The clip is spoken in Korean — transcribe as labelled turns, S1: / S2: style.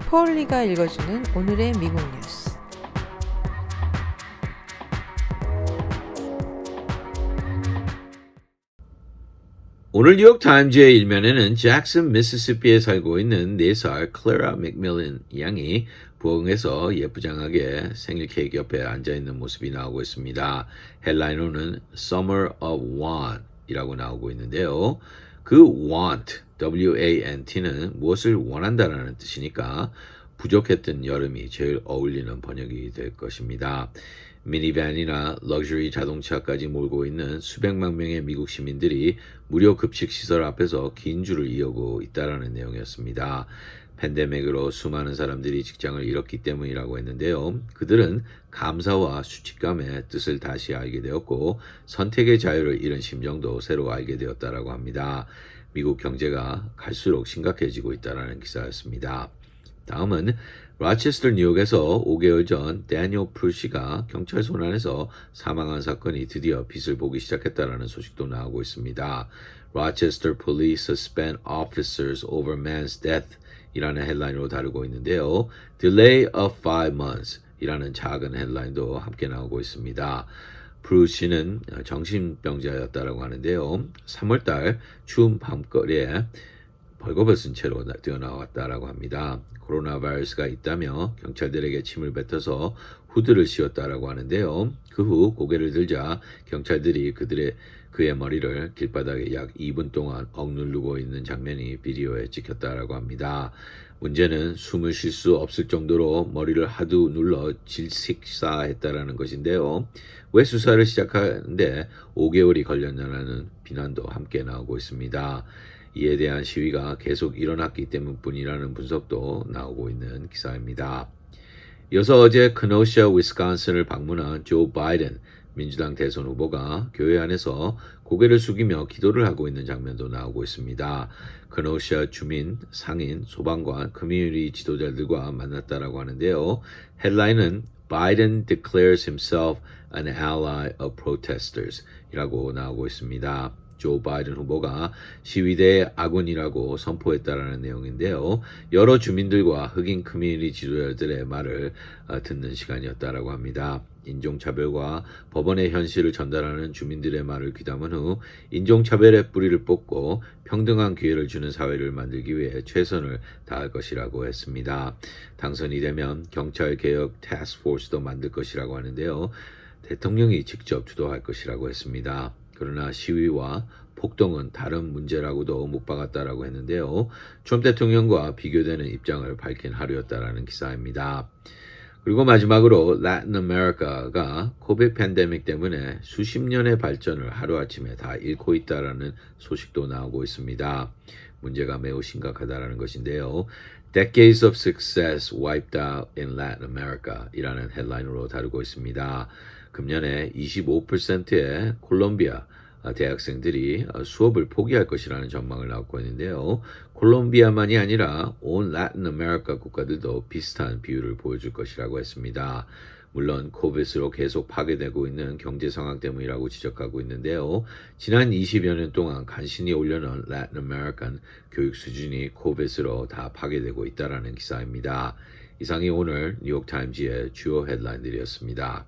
S1: 폴리가 읽어주는 오늘의 미국 뉴스.
S2: 오늘 뉴욕타임즈의 일면에는 잭슨, 미시시피에 살고 있는 4살 클래라 맥밀런 양이 부엌에서 예쁘장하게 생일 케이크 옆에 앉아있는 모습이 나오고 있습니다. 헬라인어는 Summer of Want 이라고 나오고 있는데요. 그 want, W-A-N-T는 무엇을 원한다라는 뜻이니까 부족했던 여름이 제일 어울리는 번역이 될 것입니다. 미니밴이나 럭셔리 자동차까지 몰고 있는 수백만 명의 미국 시민들이 무료 급식 시설 앞에서 긴 줄을 이어고 있다라는 내용이었습니다. 팬데믹으로 수많은 사람들이 직장을 잃었기 때문이라고 했는데요. 그들은 감사와 수치감의 뜻을 다시 알게 되었고 선택의 자유를 잃은 심정도 새로 알게 되었다라고 합니다. 미국 경제가 갈수록 심각해지고 있다라는 기사였습니다. 다음은 로체스터 뉴욕에서 5개월 전 데니얼 프루시가 경찰 손안에서 사망한 사건이 드디어 빛을 보기 시작했다는 소식도 나오고 있습니다. Rochester police suspend officers over man's death 이라는 헬라인으로 다루고 있는데요. Delay of 5 months 이라는 작은 헬라인도 함께 나오고 있습니다. 프루시는 정신병자였다고 하는데요. 3월달 추운 밤거리에 벌거벗은 채로 뛰어나왔다라고 합니다. 코로나 바이러스가 있다며 경찰들에게 침을 뱉어서 후드를 씌웠다라고 하는데요. 그 후 고개를 들자 경찰들이 그의 머리를 길바닥에 약 2분 동안 억누르고 있는 장면이 비디오에 찍혔다라고 합니다. 문제는 숨을 쉴 수 없을 정도로 머리를 하도 눌러 질식사했다라는 것인데요. 왜 수사를 시작하는데 5개월이 걸렸냐는 비난도 함께 나오고 있습니다. 이에 대한 시위가 계속 일어났기 때문뿐이라는 분석도 나오고 있는 기사입니다. 이어서 어제 크노시아, 위스콘신을 방문한 조 바이든 민주당 대선 후보가 교회 안에서 고개를 숙이며 기도를 하고 있는 장면도 나오고 있습니다. 크노시아 주민, 상인, 소방관, 커뮤니티 지도자들과 만났다라고 하는데요. 헬라인은 Biden declares himself an ally of protesters 이라고 나오고 있습니다. 조 바이든 후보가 시위대의 아군이라고 선포했다라는 내용인데요. 여러 주민들과 흑인 커뮤니티 지도자들의 말을 듣는 시간이었다라고 합니다. 인종차별과 법원의 현실을 전달하는 주민들의 말을 귀담은 후 인종차별의 뿌리를 뽑고 평등한 기회를 주는 사회를 만들기 위해 최선을 다할 것이라고 했습니다. 당선이 되면 경찰개혁 태스크포스도 만들 것이라고 하는데요. 대통령이 직접 주도할 것이라고 했습니다. 그러나 시위와 폭동은 다른 문제라고도 못 박았다라고 했는데요. 트럼프 대통령과 비교되는 입장을 밝힌 하루였다라는 기사입니다. 그리고 마지막으로 라틴 아메리카가 코비드 팬데믹 때문에 수십 년의 발전을 하루아침에 다 잃고 있다라는 소식도 나오고 있습니다. 문제가 매우 심각하다라는 것인데요. Decades of success wiped out in Latin America 이라는 헬라인으로 다루고 있습니다. 금년에 25%의 콜롬비아 대학생들이 수업을 포기할 것이라는 전망을 나오고 있는데요. 콜롬비아만이 아니라 온 라틴 아메리카 국가들도 비슷한 비율을 보여줄 것이라고 했습니다. 물론 코비드로 계속 파괴되고 있는 경제 상황 때문이라고 지적하고 있는데요. 지난 20여 년 동안 간신히 올려놓은 라틴 아메리칸 교육 수준이 코비드로 다 파괴되고 있다는 기사입니다. 이상이 오늘 뉴욕타임즈의 주요 헤드라인들이었습니다.